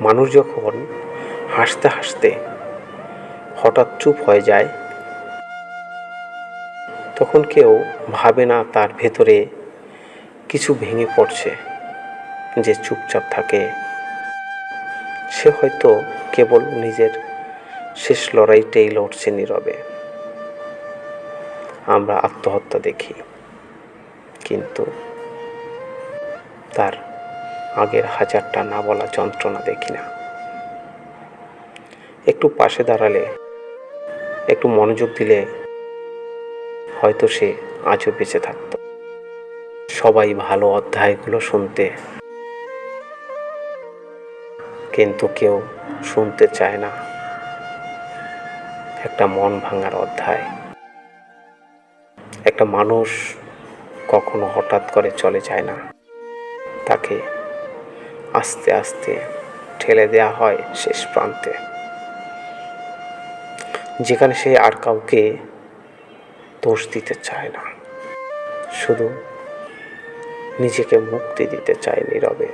মানুষ যখন হাসতে হাসতে হঠাৎ চুপ হয়ে যায়, তখন কেউ ভাবে না তার ভেতরে কিছু ভেঙে পড়ছে। যে চুপচাপ থাকে সে হয়তো কেবল নিজের শেষ লড়াইটাই লড়ছে নীরবে। আমরা আত্মহত্যা দেখি, কিন্তু তার আগের হাজারটা না বলা যন্ত্রণা দেখি না। একটু পাশে দাঁড়ালে, একটু মনোযোগ দিলে হয়তো সে আজও বেঁচে থাকত। সবাই ভালো অধ্যায়গুলো শুনতে, কিন্তু কেউ শুনতে চায় না একটা মন ভাঙার অধ্যায়। একটা মানুষ কখনো হঠাৎ করে চলে যায় না, তাকে আস্তে আস্তে ঠেলে দেয়া হয় শেষ প্রান্তে, যেখানে সে আর কাউকে দোষ দিতে চায় না, শুধু নিজেকে মুক্তি দিতে চায় নীরবে।